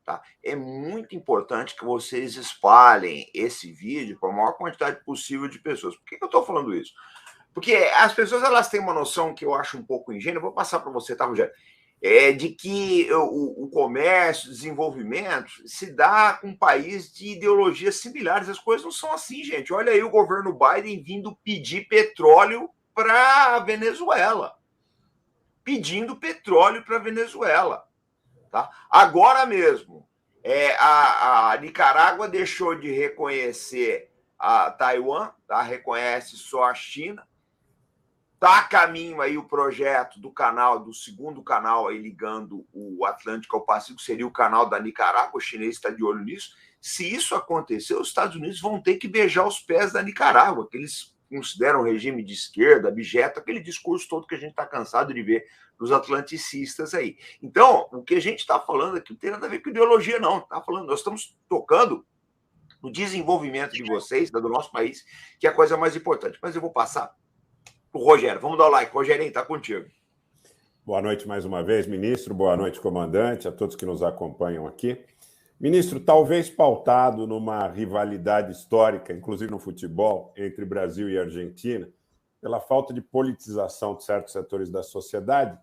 tá? É muito importante que vocês espalhem esse vídeo para a maior quantidade possível de pessoas. Por que eu estou falando isso? Porque as pessoas elas têm uma noção que eu acho um pouco ingênua, vou passar para você, tá, Rogério? De que o comércio, o desenvolvimento se dá com um país de ideologias similares. As coisas não são assim, gente. Olha aí o governo Biden vindo pedir petróleo para a Venezuela. Pedindo petróleo para a Venezuela. Tá? Agora mesmo, a Nicarágua deixou de reconhecer a Taiwan, tá? Reconhece só a China. Está a caminho aí o projeto do canal, do segundo canal aí ligando o Atlântico ao Pacífico, seria o canal da Nicarágua, o chinês está de olho nisso. Se isso acontecer, os Estados Unidos vão ter que beijar os pés da Nicarágua, que eles consideram um regime de esquerda, abjeto, aquele discurso todo que a gente está cansado de ver dos atlanticistas aí. Então, o que a gente está falando aqui não tem nada a ver com ideologia, não. Tá falando, nós estamos tocando no desenvolvimento de vocês, do nosso país, que é a coisa mais importante. Mas eu vou passar o Rogério. Vamos dar o like. Rogerinho, está contigo. Boa noite mais uma vez, ministro. Boa noite, comandante, a todos que nos acompanham aqui. Ministro, talvez pautado numa rivalidade histórica, inclusive no futebol, entre Brasil e Argentina, pela falta de politização de certos setores da sociedade,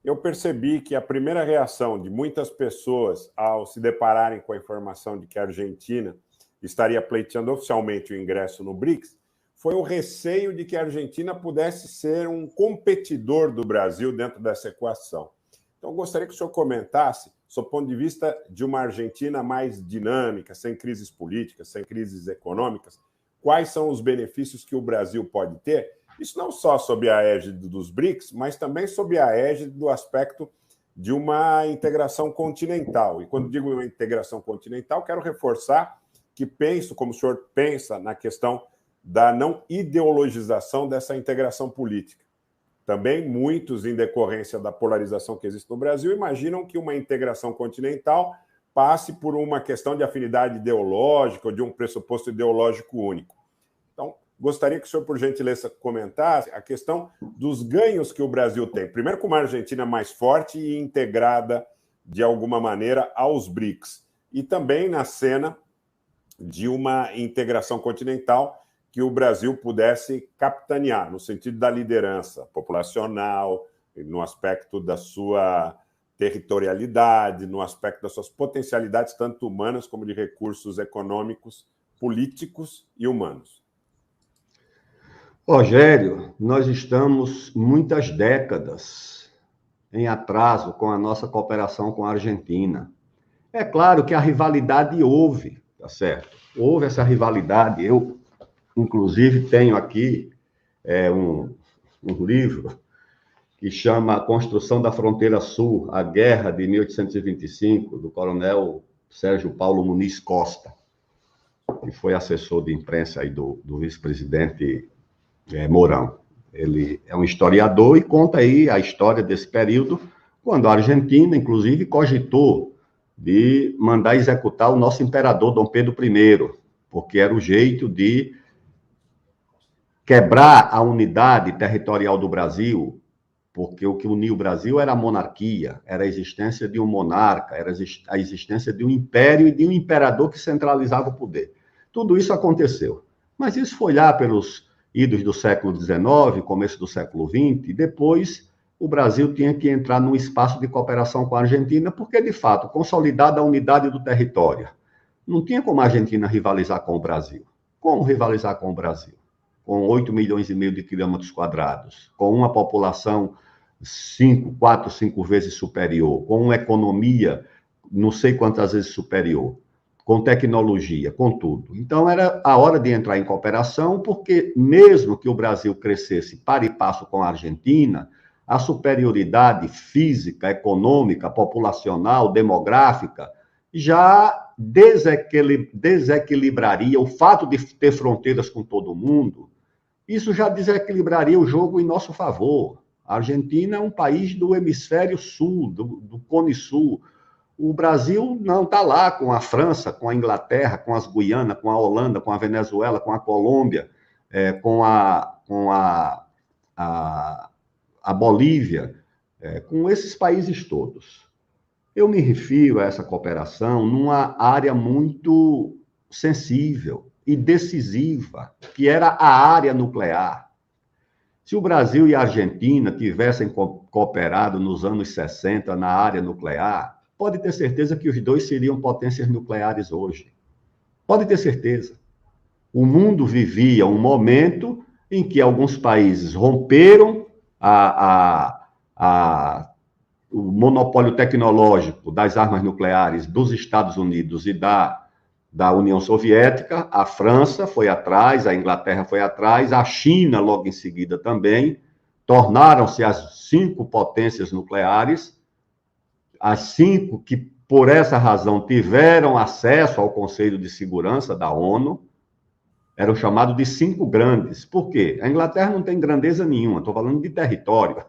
eu percebi que a primeira reação de muitas pessoas ao se depararem com a informação de que a Argentina estaria pleiteando oficialmente o ingresso no BRICS foi o receio de que a Argentina pudesse ser um competidor do Brasil dentro dessa equação. Então, eu gostaria que o senhor comentasse, sob o ponto de vista de uma Argentina mais dinâmica, sem crises políticas, sem crises econômicas, quais são os benefícios que o Brasil pode ter? Isso não só sob a égide dos BRICS, mas também sob a égide do aspecto de uma integração continental. E quando digo uma integração continental, quero reforçar que penso, como o senhor pensa, na questão da não ideologização dessa integração política. Também muitos, em decorrência da polarização que existe no Brasil, imaginam que uma integração continental passe por uma questão de afinidade ideológica ou de um pressuposto ideológico único. Então, gostaria que o senhor, por gentileza, comentasse a questão dos ganhos que o Brasil tem. Primeiro, com uma Argentina mais forte e integrada, de alguma maneira, aos BRICS. E também na cena de uma integração continental que o Brasil pudesse capitanear, no sentido da liderança populacional, no aspecto da sua territorialidade, no aspecto das suas potencialidades, tanto humanas como de recursos econômicos, políticos e humanos. Rogério, nós estamos muitas décadas em atraso com a nossa cooperação com a Argentina. É claro que a rivalidade houve, tá certo? Houve essa rivalidade. Eu, inclusive, tenho aqui um livro que chama A Construção da Fronteira Sul, a Guerra de 1825, do coronel Sérgio Paulo Muniz Costa, que foi assessor de imprensa aí do vice-presidente Mourão. Ele é um historiador e conta aí a história desse período, quando a Argentina, inclusive, cogitou de mandar executar o nosso imperador Dom Pedro I, porque era o jeito de quebrar a unidade territorial do Brasil, porque o que unia o Brasil era a monarquia, era a existência de um monarca, era a existência de um império e de um imperador que centralizava o poder. Tudo isso aconteceu. Mas isso foi lá pelos idos do século XIX, começo do século XX, e depois o Brasil tinha que entrar num espaço de cooperação com a Argentina, porque, de fato, consolidada a unidade do território. Não tinha como a Argentina rivalizar com o Brasil. Como rivalizar com o Brasil? Com 8 milhões e meio de quilômetros quadrados, com uma população 4, 5 vezes superior, com uma economia não sei quantas vezes superior, com tecnologia, com tudo. Então, era a hora de entrar em cooperação, porque mesmo que o Brasil crescesse para e passo com a Argentina, a superioridade física, econômica, populacional, demográfica, já desequilibraria o fato de ter fronteiras com todo mundo. Isso já desequilibraria o jogo em nosso favor. A Argentina é um país do hemisfério sul, do Cone Sul. O Brasil não está lá com a França, com a Inglaterra, com as Guianas, com a Holanda, com a Venezuela, com a Colômbia, com a Bolívia, com esses países todos. Eu me refiro a essa cooperação numa área muito sensível e decisiva, que era a área nuclear. Se o Brasil e a Argentina tivessem cooperado nos anos 60 na área nuclear, pode ter certeza que os dois seriam potências nucleares hoje. Pode ter certeza. O mundo vivia um momento em que alguns países romperam o monopólio tecnológico das armas nucleares dos Estados Unidos e da União Soviética. A França foi atrás, a Inglaterra foi atrás, a China logo em seguida também. Tornaram-se as 5 potências nucleares, as 5 que, por essa razão, tiveram acesso ao Conselho de Segurança da ONU, eram chamados de 5 grandes. Por quê? A Inglaterra não tem grandeza nenhuma, estou falando de território.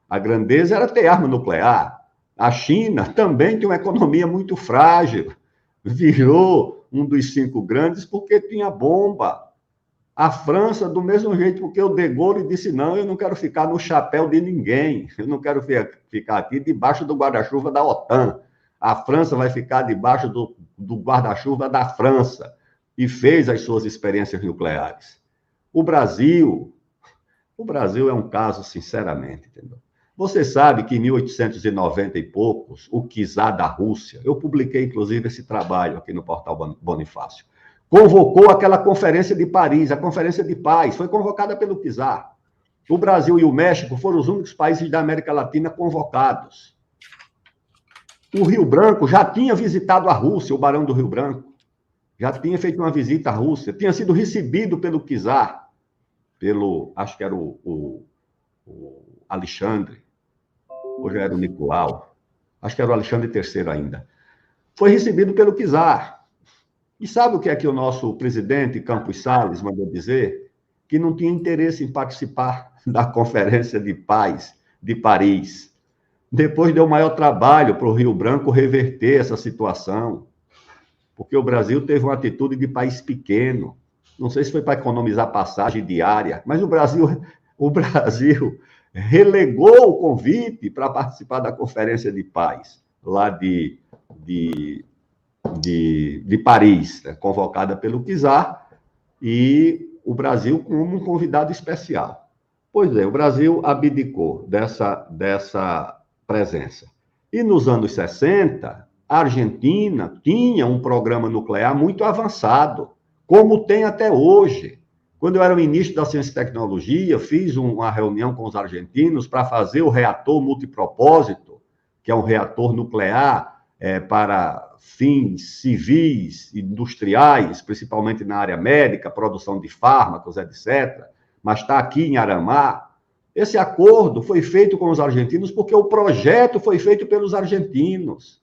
A grandeza era ter arma nuclear. A China também tem uma economia muito frágil, virou um dos 5 grandes porque tinha bomba. A França, do mesmo jeito, porque o De Gaulle disse, não, eu não quero ficar no chapéu de ninguém, eu não quero ficar aqui debaixo do guarda-chuva da OTAN. A França vai ficar debaixo do guarda-chuva da França, e fez as suas experiências nucleares. O Brasil é um caso, sinceramente, entendeu? Você sabe que em 1890 e poucos, o czar da Rússia, eu publiquei, inclusive, esse trabalho aqui no portal Bonifácio, convocou aquela Conferência de Paris, a Conferência de Paz, foi convocada pelo czar. O Brasil e o México foram os únicos países da América Latina convocados. O Rio Branco já tinha visitado a Rússia, o Barão do Rio Branco, já tinha feito uma visita à Rússia, tinha sido recebido pelo czar, acho que era o Alexandre, hoje era o Nicolau, acho que era o Alexandre III ainda. Foi recebido pelo czar. E sabe o que é que o nosso presidente, Campos Salles, mandou dizer? Que não tinha interesse em participar da Conferência de Paz de Paris. Depois deu maior trabalho para o Rio Branco reverter essa situação, porque o Brasil teve uma atitude de país pequeno. Não sei se foi para economizar passagem diária, mas o Brasil relegou o convite para participar da Conferência de Paz, lá de Paris, né, convocada pelo czar, e o Brasil como um convidado especial. Pois é, o Brasil abdicou dessa presença. E nos anos 60, a Argentina tinha um programa nuclear muito avançado, como tem até hoje. Quando eu era ministro da Ciência e Tecnologia, fiz uma reunião com os argentinos para fazer o reator multipropósito, que é um reator nuclear para fins civis, industriais, principalmente na área médica, produção de fármacos, etc., mas está aqui em Aramá. Esse acordo foi feito com os argentinos porque o projeto foi feito pelos argentinos,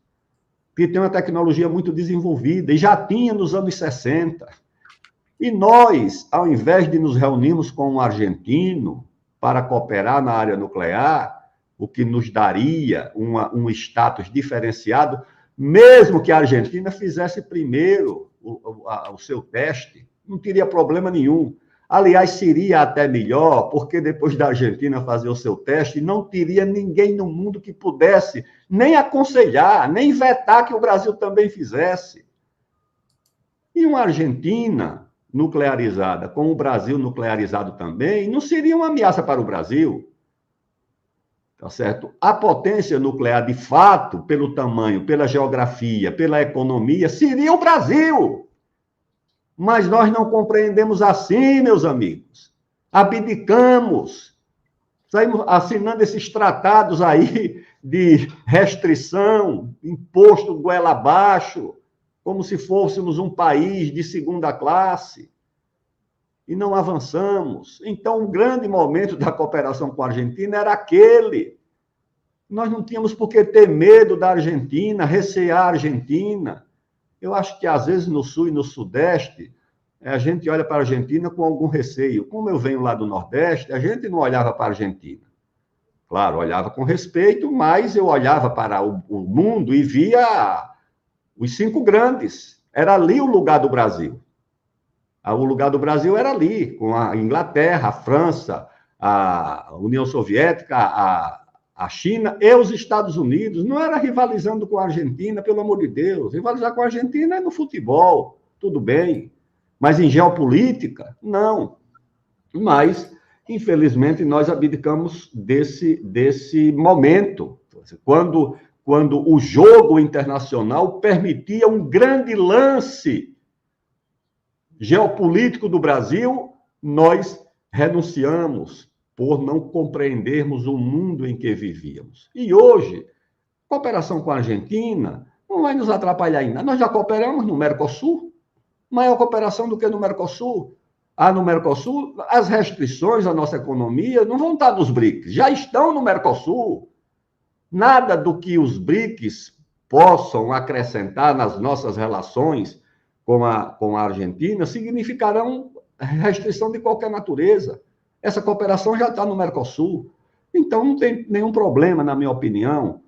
que tem uma tecnologia muito desenvolvida, e já tinha nos anos 60. E nós, ao invés de nos reunirmos com um argentino para cooperar na área nuclear, o que nos daria um status diferenciado, mesmo que a Argentina fizesse primeiro o seu teste, não teria problema nenhum. Aliás, seria até melhor, porque depois da Argentina fazer o seu teste, não teria ninguém no mundo que pudesse nem aconselhar, nem vetar que o Brasil também fizesse. E uma Argentina nuclearizada, com o Brasil nuclearizado também, não seria uma ameaça para o Brasil. Tá certo? A potência nuclear, de fato, pelo tamanho, pela geografia, pela economia, seria o Brasil. Mas nós não compreendemos assim, meus amigos. Abdicamos. Saímos assinando esses tratados aí de restrição, imposto goela abaixo, como se fôssemos um país de segunda classe. E não avançamos. Então, um grande momento da cooperação com a Argentina era aquele. Nós não tínhamos por que ter medo da Argentina, recear a Argentina. Eu acho que, às vezes, no Sul e no Sudeste, a gente olha para a Argentina com algum receio. Como eu venho lá do Nordeste, a gente não olhava para a Argentina. Claro, olhava com respeito, mas eu olhava para o mundo e via os 5 grandes. Era ali o lugar do Brasil. O lugar do Brasil era ali, com a Inglaterra, a França, a União Soviética, a a China e os Estados Unidos. Não era rivalizando com a Argentina, pelo amor de Deus. Rivalizar com a Argentina é no futebol, tudo bem. Mas em geopolítica, não. Mas, infelizmente, nós abdicamos desse momento. Quando o jogo internacional permitia um grande lance geopolítico do Brasil, nós renunciamos por não compreendermos o mundo em que vivíamos. E hoje, cooperação com a Argentina não vai nos atrapalhar ainda. Nós já cooperamos no Mercosul, maior cooperação do que no Mercosul. No Mercosul, as restrições à nossa economia não vão estar nos BRICS, já estão no Mercosul. Nada do que os BRICS possam acrescentar nas nossas relações com a Argentina significarão restrição de qualquer natureza. Essa cooperação já está no Mercosul. Então, não tem nenhum problema, na minha opinião,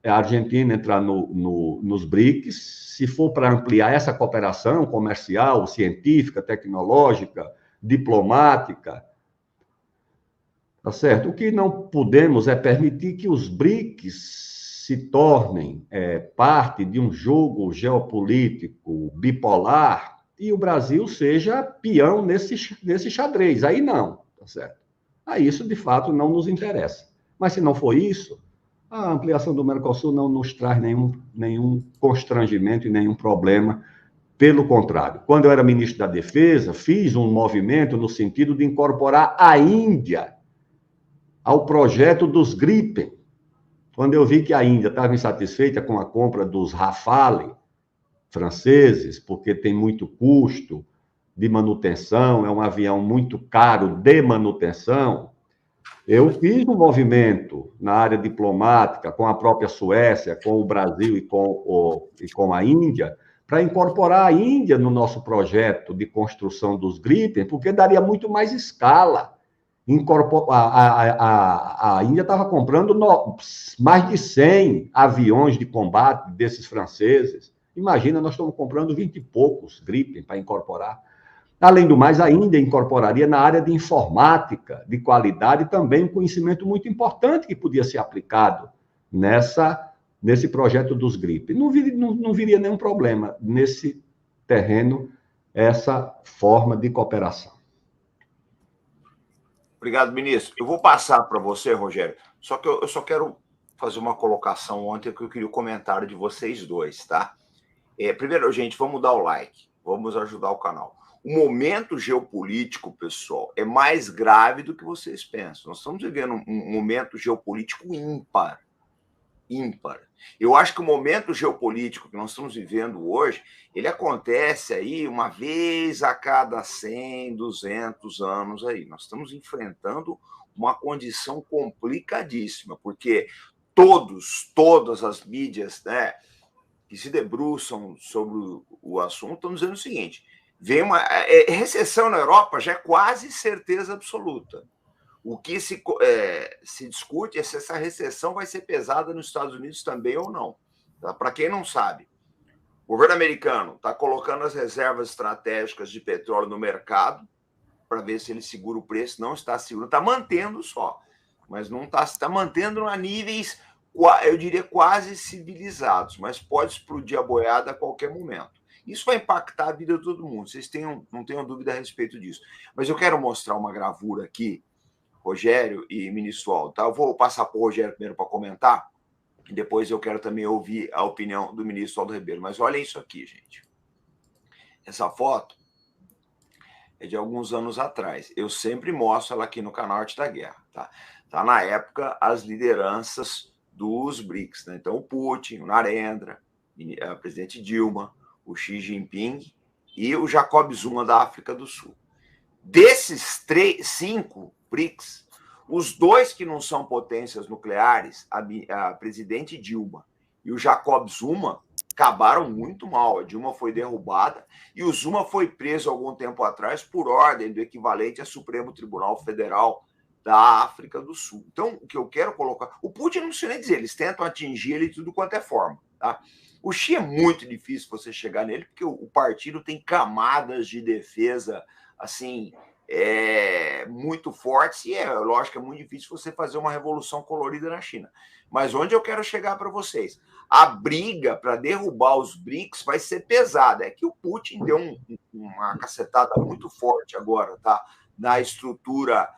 a Argentina entrar nos BRICS, se for para ampliar essa cooperação comercial, científica, tecnológica, diplomática, tá certo? O que não podemos é permitir que os BRICS se tornem parte de um jogo geopolítico bipolar e o Brasil seja peão nesse xadrez. Aí não, tá certo? Aí isso, de fato, não nos interessa. Mas se não for isso, a ampliação do Mercosul não nos traz nenhum constrangimento e nenhum problema. Pelo contrário, quando eu era ministro da Defesa, fiz um movimento no sentido de incorporar a Índia ao projeto dos Gripen. Quando eu vi que a Índia estava insatisfeita com a compra dos Rafale franceses, porque tem muito custo de manutenção, é um avião muito caro de manutenção, eu fiz um movimento na área diplomática com a própria Suécia, com o Brasil e com a Índia, para incorporar a Índia no nosso projeto de construção dos Gripen, porque daria muito mais escala. A Índia estava comprando mais de 100 aviões de combate desses franceses. Imagina, nós estamos comprando 20 e poucos Gripen para incorporar. Além do mais, a Índia incorporaria na área de informática, de qualidade, também um conhecimento muito importante que podia ser aplicado nesse projeto dos Gripen. Não viria nenhum problema nesse terreno, essa forma de cooperação. Obrigado, ministro. Eu vou passar para você, Rogério, só que eu só quero fazer uma colocação ontem que eu queria o comentário de vocês dois, tá? Primeiro, gente, vamos dar o like, vamos ajudar o canal. O momento geopolítico, pessoal, é mais grave do que vocês pensam. Nós estamos vivendo um momento geopolítico ímpar. Eu acho que o momento geopolítico que nós estamos vivendo hoje, ele acontece aí uma vez a cada 100, 200 anos aí. Nós estamos enfrentando uma condição complicadíssima, porque todas as mídias, né, que se debruçam sobre o assunto estão dizendo o seguinte: vem uma recessão na Europa, já é quase certeza absoluta. O que se discute é se essa recessão vai ser pesada nos Estados Unidos também ou não. Tá? Para quem não sabe, o governo americano está colocando as reservas estratégicas de petróleo no mercado para ver se ele segura o preço. Não está segurando, está mantendo só, mas não está mantendo a níveis, eu diria, quase civilizados, mas pode explodir a boiada a qualquer momento. Isso vai impactar a vida de todo mundo, vocês não tenham dúvida a respeito disso. Mas eu quero mostrar uma gravura aqui, Rogério e ministro Aldo, tá? Eu vou passar para o Rogério primeiro para comentar, e depois eu quero também ouvir a opinião do ministro Aldo Rebelo. Mas olhem isso aqui, gente. Essa foto é de alguns anos atrás. Eu sempre mostro ela aqui no canal Arte da Guerra, tá? Tá na época as lideranças dos BRICS, né? Então o Putin, o Narendra, a presidente Dilma, o Xi Jinping e o Jacob Zuma da África do Sul. Desses 5 BRICS, os 2 que não são potências nucleares, a presidente Dilma e o Jacob Zuma, acabaram muito mal. A Dilma foi derrubada e o Zuma foi preso algum tempo atrás por ordem do equivalente ao Supremo Tribunal Federal da África do Sul. Então, o que eu quero colocar... O Putin não sei nem dizer, eles tentam atingir ele de tudo quanto é forma, tá? O Xi é muito difícil você chegar nele, porque o partido tem camadas de defesa, assim, muito fortes, e lógico, é muito difícil você fazer uma revolução colorida na China. Mas onde eu quero chegar para vocês? A briga para derrubar os BRICS vai ser pesada. É que o Putin deu uma cacetada muito forte agora, tá? Na estrutura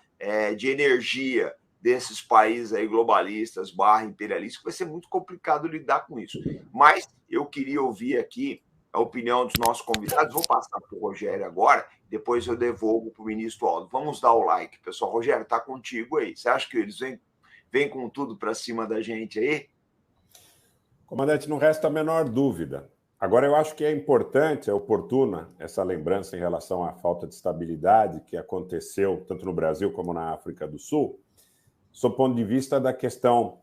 de energia desses países aí globalistas, imperialistas, que vai ser muito complicado lidar com isso. Mas eu queria ouvir aqui a opinião dos nossos convidados. Vou passar para o Rogério agora, depois eu devolvo para o ministro Aldo. Vamos dar o like, pessoal. Rogério, está contigo aí. Você acha que eles vêm com tudo para cima da gente aí? Comandante, não resta a menor dúvida. Agora, eu acho que é importante, é oportuna essa lembrança em relação à falta de estabilidade que aconteceu tanto no Brasil como na África do Sul, sob o ponto de vista da questão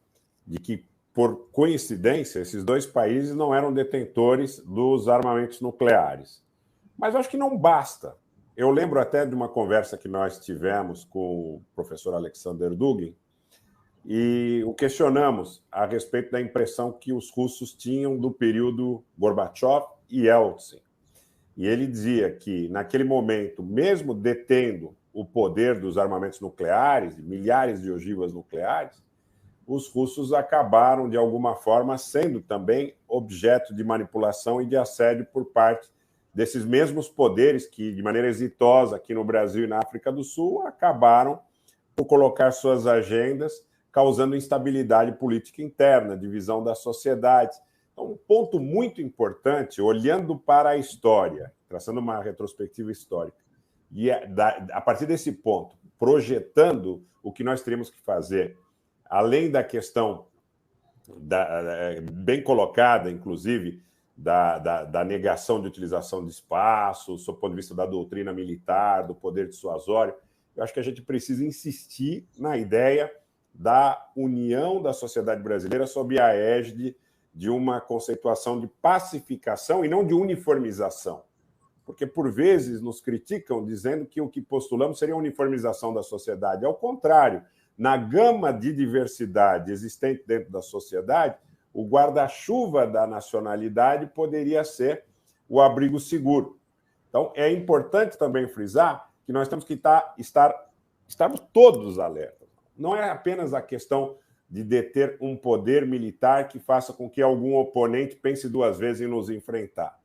de que, por coincidência, esses dois países não eram detentores dos armamentos nucleares. Mas eu acho que não basta. Eu lembro até de uma conversa que nós tivemos com o professor Alexander Dugin, e o questionamos a respeito da impressão que os russos tinham do período Gorbachev e Yeltsin. E ele dizia que, naquele momento, mesmo detendo o poder dos armamentos nucleares, milhares de ogivas nucleares, os russos acabaram, de alguma forma, sendo também objeto de manipulação e de assédio por parte desses mesmos poderes que, de maneira exitosa aqui no Brasil e na África do Sul, acabaram por colocar suas agendas, causando instabilidade política interna, divisão da sociedade. Então, um ponto muito importante, olhando para a história, traçando uma retrospectiva histórica, e a partir desse ponto, projetando o que nós teríamos que fazer, além da questão bem colocada, inclusive, da negação de utilização de espaço, sob o ponto de vista da doutrina militar, do poder dissuasório, eu acho que a gente precisa insistir na ideia da união da sociedade brasileira sob a égide de uma conceituação de pacificação e não de uniformização. Porque, por vezes, nos criticam dizendo que o que postulamos seria a uniformização da sociedade. Ao contrário, na gama de diversidade existente dentro da sociedade, o guarda-chuva da nacionalidade poderia ser o abrigo seguro. Então, é importante também frisar que nós temos que estarmos todos alertas. Não é apenas a questão de deter um poder militar que faça com que algum oponente pense duas vezes em nos enfrentar.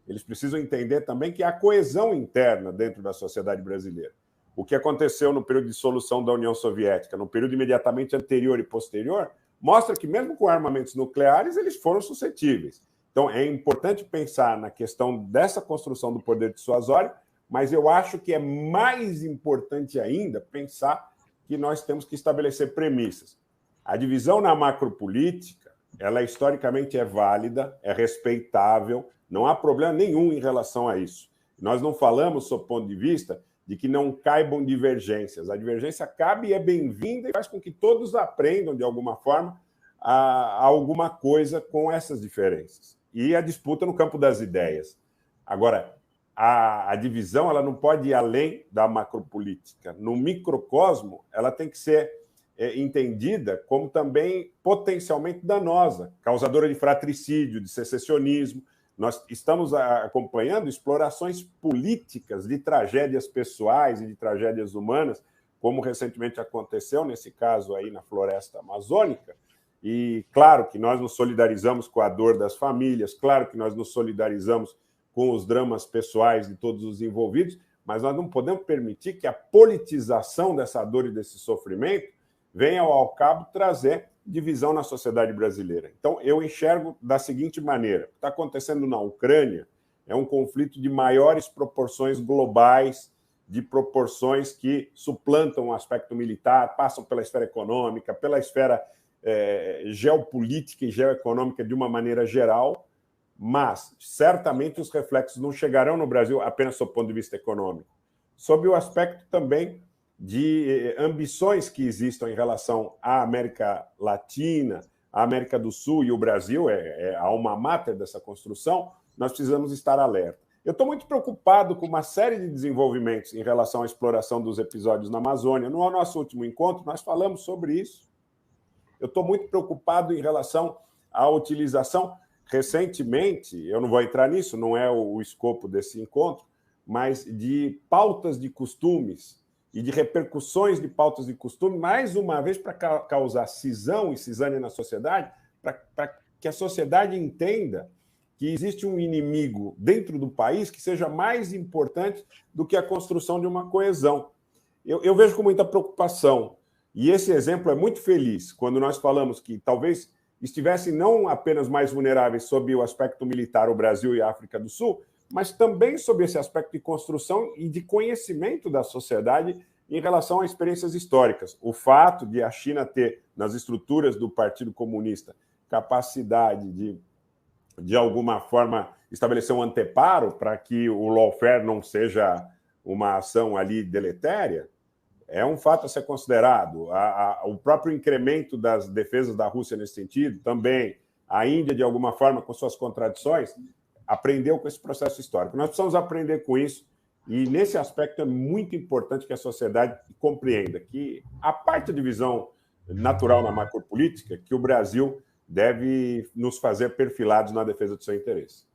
Eles precisam entender também que há coesão interna dentro da sociedade brasileira. O que aconteceu no período de dissolução da União Soviética, no período imediatamente anterior e posterior, mostra que mesmo com armamentos nucleares, eles foram suscetíveis. Então, é importante pensar na questão dessa construção do poder dissuasório, mas eu acho que é mais importante ainda pensar que nós temos que estabelecer premissas. A divisão na macropolítica, ela historicamente é válida, é respeitável, não há problema nenhum em relação a isso. Nós não falamos, sob o ponto de vista, de que não caibam divergências. A divergência cabe e é bem-vinda e faz com que todos aprendam, de alguma forma, a alguma coisa com essas diferenças. E a disputa no campo das ideias. Agora, a divisão ela não pode ir além da macropolítica. No microcosmo, ela tem que ser entendida como também potencialmente danosa, causadora de fratricídio, de secessionismo. Nós estamos acompanhando explorações políticas de tragédias pessoais e de tragédias humanas, como recentemente aconteceu, nesse caso aí na floresta amazônica. E claro que nós nos solidarizamos com a dor das famílias, claro que nós nos solidarizamos com os dramas pessoais de todos os envolvidos, mas nós não podemos permitir que a politização dessa dor e desse sofrimento venha ao cabo trazer divisão na sociedade brasileira. Então, eu enxergo da seguinte maneira: o que está acontecendo na Ucrânia é um conflito de maiores proporções globais, de proporções que suplantam o aspecto militar, passam pela esfera econômica, pela esfera geopolítica e geoeconômica de uma maneira geral, mas certamente os reflexos não chegarão no Brasil apenas sob o ponto de vista econômico, sob o aspecto também de ambições que existam em relação à América Latina, à América do Sul, e o Brasil é a alma mater dessa construção. Nós precisamos estar alerta. Eu estou muito preocupado com uma série de desenvolvimentos em relação à exploração dos episódios na Amazônia. No nosso último encontro, nós falamos sobre isso. Eu estou muito preocupado em relação à utilização. Recentemente, eu não vou entrar nisso, não é o escopo desse encontro, mas de pautas de costumes e de repercussões de pautas de costume, mais uma vez para causar cisão e cisânia na sociedade, para que a sociedade entenda que existe um inimigo dentro do país que seja mais importante do que a construção de uma coesão. Eu vejo com muita preocupação, e esse exemplo é muito feliz, quando nós falamos que talvez estivessem não apenas mais vulneráveis sob o aspecto militar o Brasil e a África do Sul, mas também sob esse aspecto de construção e de conhecimento da sociedade em relação a experiências históricas. O fato de a China ter, nas estruturas do Partido Comunista, capacidade de alguma forma, estabelecer um anteparo para que o lawfare não seja uma ação ali deletéria, é um fato a ser considerado. O próprio incremento das defesas da Rússia nesse sentido, também a Índia, de alguma forma, com suas contradições, aprendeu com esse processo histórico. Nós precisamos aprender com isso, e nesse aspecto é muito importante que a sociedade compreenda que, a parte da divisão natural na macropolítica, que o Brasil deve nos fazer perfilados na defesa do seu interesse.